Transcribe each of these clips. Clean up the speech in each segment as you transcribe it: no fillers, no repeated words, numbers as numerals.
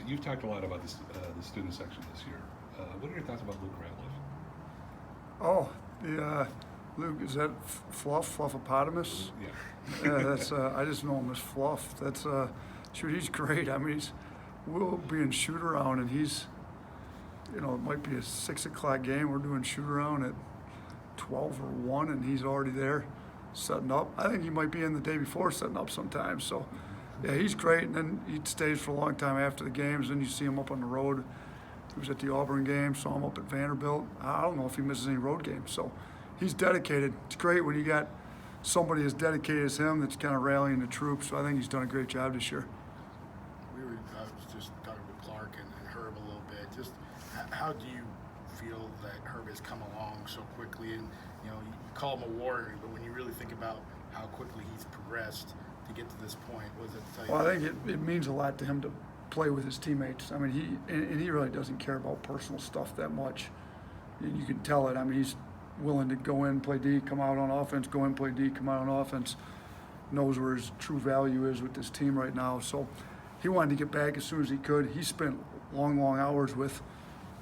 You've talked a lot about this, the student section this year. What are your thoughts about Luke Ratliff? Oh, Luke, is that Fluff, Fluffopotamus? Yeah. Yeah, that's, I just know him as Fluff. That's, shoot, he's great. I mean, we'll be in shoot around and he's, it might be a 6 o'clock game. We're doing shoot around at 12 or 1 and he's already there setting up. I think he might be in the day before setting up sometimes. So, yeah, he's great. And then he stays for a long time after the games. Then you see him up on the road. He was at the Auburn game, saw him up at Vanderbilt. I don't know if he misses any road games. So he's dedicated. It's great when you got somebody as dedicated as him that's kind of rallying the troops. So I think he's done a great job this year. I was just talking with Clark and Herb a little bit. Just how do you feel that Herb has come along so quickly? And you call him a warrior, but when you really think about how quickly he's progressed to get to this point, what does it tell you? Well, I think it means a lot to him to play with his teammates. I mean, he really doesn't care about personal stuff that much. You can tell it. I mean, he's willing to go in, play D, come out on offense, go in, play D, come out on offense. Knows where his true value is with this team right now. So he wanted to get back as soon as he could. He spent long hours with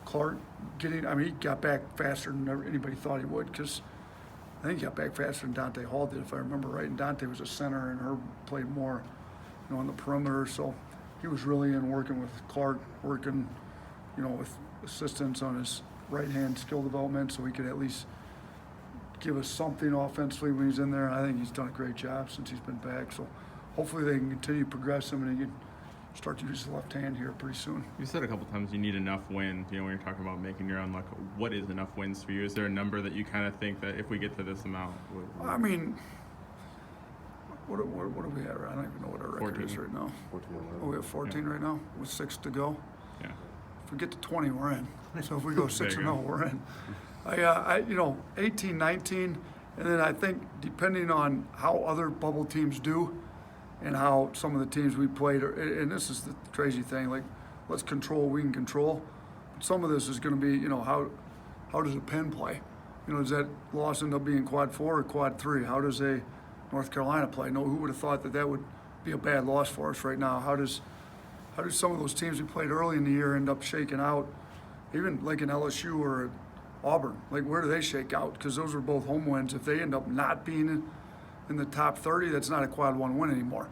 Clark he got back faster than anybody thought he would, because I think he got back faster than Dante Hall did, if I remember right. And Dante was a center and Herb played more, on the perimeter. So he was really in working with Clark, working, with assistance on his right-hand skill development so he could at least give us something offensively when he's in there. And I think he's done a great job since he's been back. So hopefully they can continue to progress him and he can start to use his left hand here pretty soon. You said a couple times you need enough wins, when you're talking about making your own luck. What is enough wins for you? Is there a number that you kind of think that if we get to this amount? I mean, what are we at? I don't even know what our record 14. is right now. 14. Oh, we have 14 right now with 6 to go. Yeah. If we get to 20, we're in. So if we go 6 There and you 0, go. we're in. 18, 19, and then I think depending on how other bubble teams do and how some of the teams we played, and this is the crazy thing, like let's control what we can control. But some of this is going to be, how does a Penn play? Does that loss end up being quad 4 or quad 3? How does a North Carolina play? Who would have thought that would be a bad loss for us right now? How do some of those teams we played early in the year end up shaking out? Even like an LSU or Auburn, like where do they shake out? Because those are both home wins. If they end up not being in the top 30, that's not a quad 1 win anymore.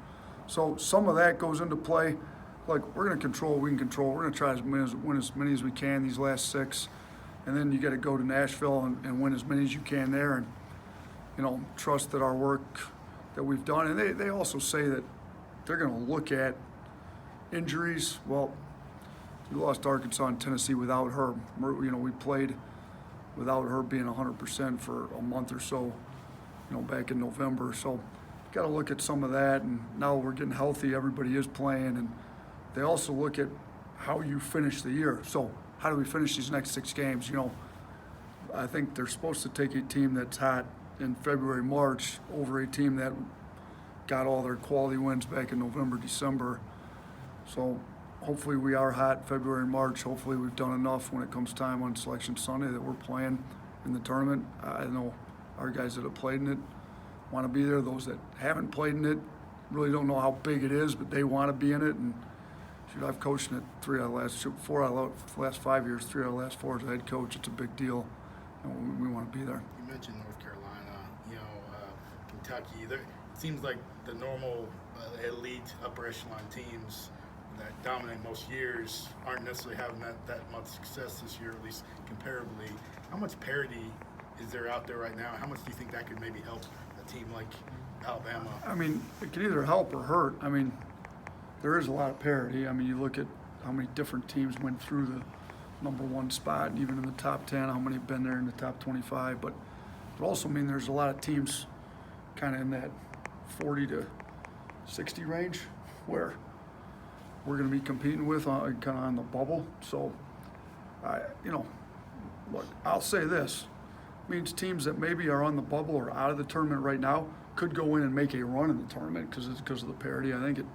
So some of that goes into play. Like we're going to control what we can control. We're going to try to win as many as we can these last 6, and then you got to go to Nashville and win as many as you can there, and trust that our work that we've done. And they also say that they're going to look at injuries. Well, we lost Arkansas and Tennessee without Herb. We played without Herb being 100% for a month or so, back in November. So got to look at some of that. And now we're getting healthy. Everybody is playing. And they also look at how you finish the year. So how do we finish these next 6 games? I think they're supposed to take a team that's hot in February, March over a team that got all their quality wins back in November, December. So hopefully we are hot February and March. Hopefully we've done enough when it comes time on Selection Sunday that we're playing in the tournament. I know our guys that have played in it want to be there. Those that haven't played in it really don't know how big it is, but they want to be in it. And I've coached in it 4 out of the last 5 years, 3 out of the last 4 as a head coach. It's a big deal. We want to be there. You mentioned North Carolina, Kentucky. It seems like the normal elite upper echelon teams that dominate most years aren't necessarily having that much success this year, at least comparably. How much parity is there out there right now? How much do you think that could maybe help a team like Alabama? I mean, it can either help or hurt. I mean, there is a lot of parity. I mean, you look at how many different teams went through the number 1 spot, and even in the top 10, how many have been there in the top 25. But it also means there's a lot of teams kind of in that 40 to 60 range where we're going to be competing with kind of on the bubble. So, look, I'll say this. It means teams that maybe are on the bubble or out of the tournament right now could go in and make a run in the tournament because of the parity. I think it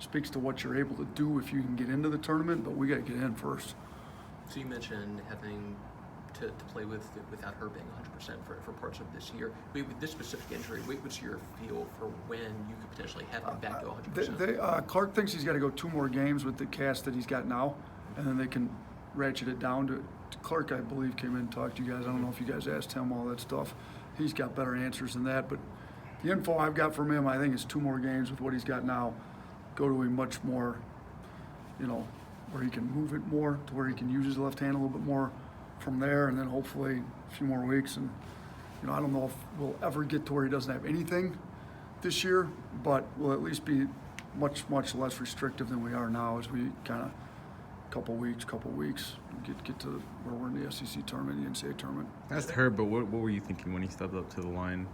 speaks to what you're able to do if you can get into the tournament, but we got to get in first. So you mentioned having to play without her being 100% for parts of this year? With this specific injury, what's your feel for when you could potentially have him back to 100%? Clark thinks he's got to go 2 more games with the cast that he's got now, and then they can ratchet it down to Clark, I believe, came in and talked to you guys. I don't know if you guys asked him all that stuff. He's got better answers than that, but the info I've got from him, I think, is 2 more games with what he's got now. Go to a much more, where he can move it more, to where he can use his left hand a little bit more from there, and then hopefully a few more weeks. And, I don't know if we'll ever get to where he doesn't have anything this year, but we'll at least be much, much less restrictive than we are now as we kind of couple weeks, get to where we're in the SEC tournament, the NCAA tournament. Asked her, but what were you thinking when he stepped up to the line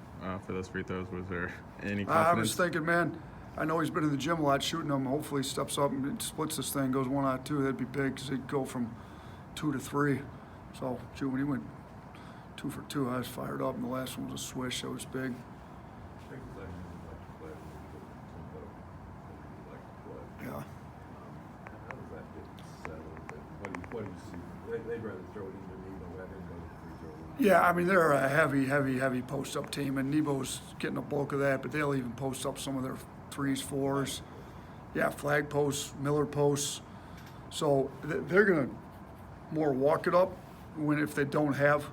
for those free throws? Was there any confidence? I was thinking, man, I know he's been in the gym a lot shooting them. Hopefully he steps up and splits this thing, goes 1 out of 2. That'd be big because he'd go from 2 to 3. So, when he went 2 for 2, I was fired up, and the last one was a swish. That was big. Yeah. How does that get settled? What do you see? They'd rather throw it into Nebo, have him go to the free throw line. Yeah, I mean, they're a heavy post-up team, and Nebo's getting a bulk of that, but they'll even post up some of their 3s, 4s. Yeah, flag posts, Miller posts. So they're going to more walk it up if they don't have,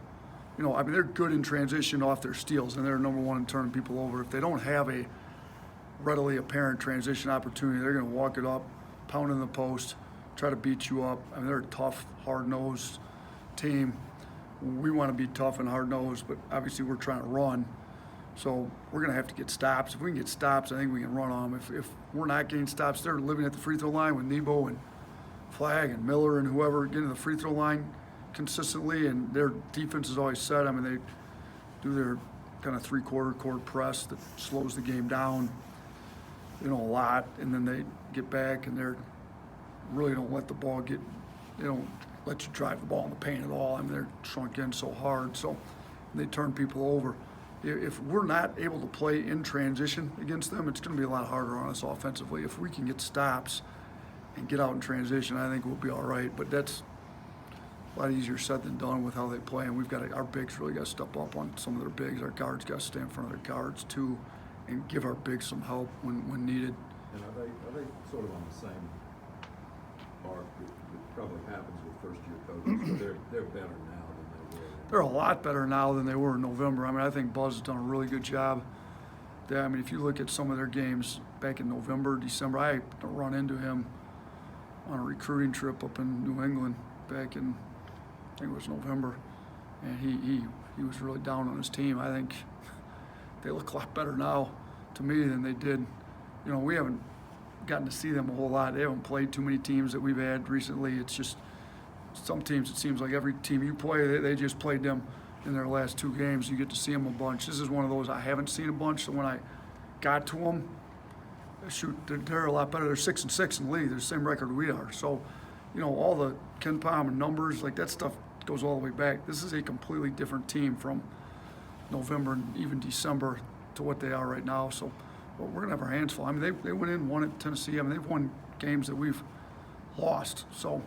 they're good in transition off their steals, and they're number 1 in turning people over. If they don't have a readily apparent transition opportunity, they're going to walk it up, pound in the post, try to beat you up. I mean, they're a tough, hard-nosed team. We want to be tough and hard-nosed, but obviously we're trying to run. So we're going to have to get stops. If we can get stops, I think we can run on them. If we're not getting stops, they're living at the free throw line with Nebo and Flag and Miller and whoever getting to the free throw line consistently, and their defense is always set. I mean, they do their kind of 3/4 court press that slows the game down, a lot, and then they get back and they're really don't let the ball get, they don't let you drive the ball in the paint at all. I mean, they're shrunk in so hard, so they turn people over. If we're not able to play in transition against them, it's going to be a lot harder on us offensively. If we can get stops and get out in transition, I think we'll be all right. But that's a lot easier said than done with how they play. And our bigs really got to step up on some of their bigs. Our guards got to stay in front of their guards too, and give our bigs some help when needed. And are they sort of on the same arc that probably happens with first-year coaches? So they're better now than they were. They're a lot better now than they were in November. I mean, I think Buzz has done a really good job. I mean, if you look at some of their games back in November, December, I run into him on a recruiting trip up in New England back in, I think it was November, and he was really down on his team. I think they look a lot better now to me than they did. We haven't gotten to see them a whole lot. They haven't played too many teams that we've had recently. It's just some teams, it seems like every team you play, they just played them in their last 2 games. You get to see them a bunch. This is one of those I haven't seen a bunch, so when I got to them, they're a lot better. They're 6-6 in the league. They're the same record we are. So, all the Ken Palm and numbers, like that stuff goes all the way back. This is a completely different team from November and even December to what they are right now. So, we're going to have our hands full. I mean, they went in, won at Tennessee. I mean, they've won games that we've lost. So,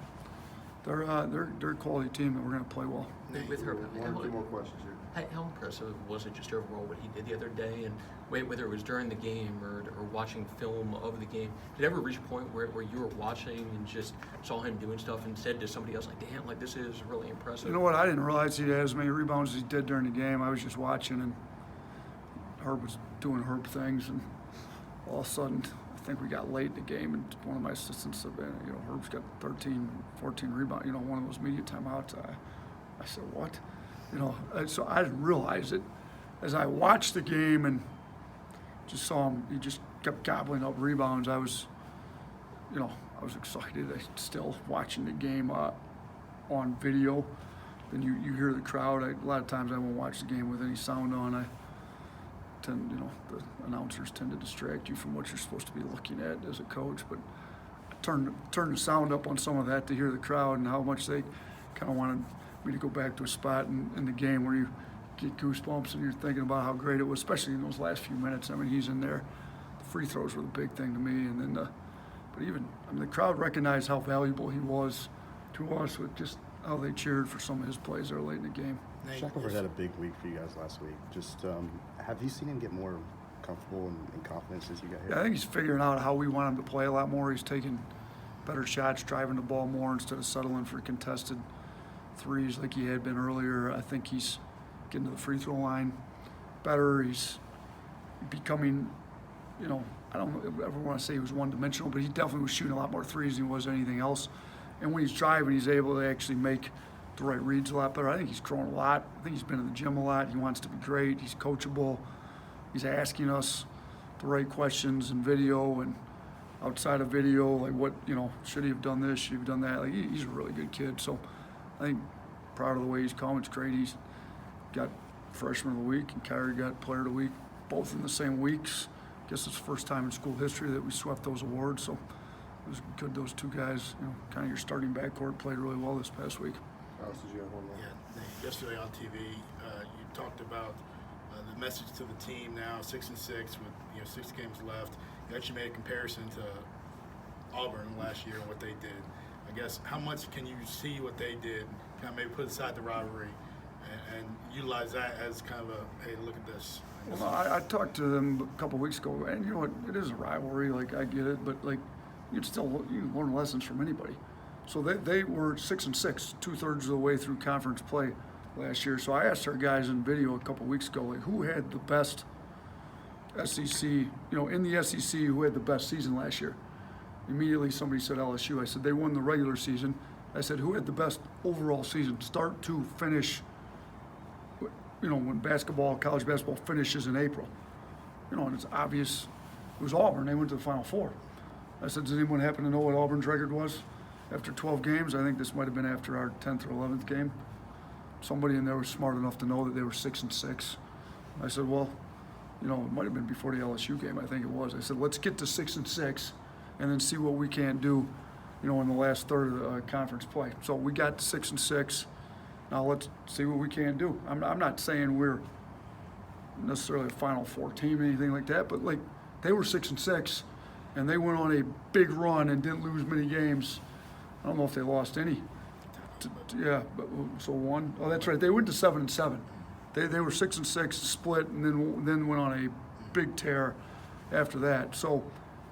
they're a quality team that we're going to play well. With Herbert, 1 or 2 more questions here. how impressive was it just overall what he did the other day? And whether it was during the game or watching film of the game, did it ever reach a point where you were watching and just saw him doing stuff and said to somebody else, like, damn, like this is really impressive? You know what? I didn't realize he had as many rebounds as he did during the game. I was just watching, and Herb was doing Herb things, and all of a sudden, I think we got late in the game, and one of my assistants said, Herb's got 13, 14 rebounds, one of those media timeouts. I said, what? So I didn't realize it. As I watched the game and just saw him, he just kept gobbling up rebounds. I was excited. I still watching the game on video. Then you hear the crowd. A lot of times I won't watch the game with any sound on. The announcers tend to distract you from what you're supposed to be looking at as a coach. But I turned the sound up on some of that to hear the crowd and how much they kind of wanted me to go back to a spot in the game where you get goosebumps and you're thinking about how great it was, especially in those last few minutes. I mean, he's in there. The free throws were the big thing to me, and then the crowd recognized how valuable he was to us with just how they cheered for some of his plays there late in the game. Nate, Shackelford had a big week for you guys last week. Just have you seen him get more comfortable and confident since you got here? Yeah, I think he's figuring out how we want him to play a lot more. He's taking better shots, driving the ball more instead of settling for contested threes like he had been earlier. I think he's getting to the free throw line better. He's becoming, you know, I don't ever want to say he was one-dimensional, but he definitely was shooting a lot more threes than he was anything else. And when he's driving, he's able to actually make the right reads a lot better. I think he's grown a lot. I think he's been in the gym a lot. He wants to be great. He's coachable. He's asking us the right questions in video and outside of video, like what, you know, should he have done this, should he have done that? Like he's a really good kid. So I think proud of the way he's come. It's great. He's got freshman of the week and Kyrie got player of the week, both in the same weeks. I guess it's the first time in school history that we swept those awards. So it was good. Those two guys, you know, kind of your starting backcourt played really well this past week. Carlos, did you have one more? Yeah, Nate, yesterday on TV, you talked about the message to the team now, 6-6 with 6 games left. You actually made a comparison to Auburn last year and what they did. I guess how much can you see what they did, kind of maybe put aside the rivalry, and utilize that as kind of a, hey, look at this. Well, I talked to them a couple weeks ago, and you know what? It is a rivalry. Like I get it, but like you can learn lessons from anybody. So they were 6-6, 2/3 of the way through conference play last year. So I asked our guys in video a couple weeks ago, like who had the best SEC, you know, in the SEC, who had the best season last year? Immediately somebody said LSU. I said they won the regular season. I said who had the best overall season, start to finish? You know, when college basketball finishes in April, you know, and it's obvious it was Auburn. They went to the Final Four. I said, does anyone happen to know what Auburn's record was after 12 games? I think this might have been after our 10th or 11th game. Somebody in there was smart enough to know that they were 6-6. I said, well, you know, it might have been before the LSU game. I think it was. I said, let's get to 6-6 and then see what we can do, you know, in the last third of the conference play. So we got to 6-6. Now let's see what we can do. I'm not saying we're necessarily a Final Four team or anything like that, but like they were 6-6, and they went on a big run and didn't lose many games. I don't know if they lost any. Yeah, but so one. Oh, that's right. They went to 7-7. They were 6-6, split, and then went on a big tear after that. So,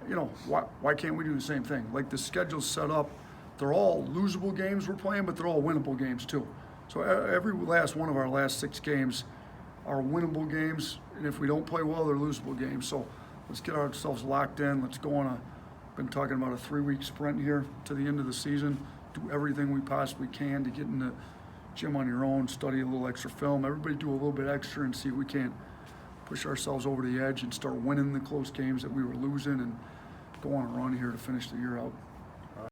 you know, why can't we do the same thing? Like the schedule's set up, they're all losable games we're playing, but they're all winnable games too. So every last one of our last 6 games are winnable games, and if we don't play well, they're losable games. So let's get ourselves locked in. Let's go on been talking about a 3-week sprint here to the end of the season. Do everything we possibly can to get in the gym on your own, study a little extra film. Everybody do a little bit extra and see if we can't push ourselves over the edge and start winning the close games that we were losing and go on a run here to finish the year out.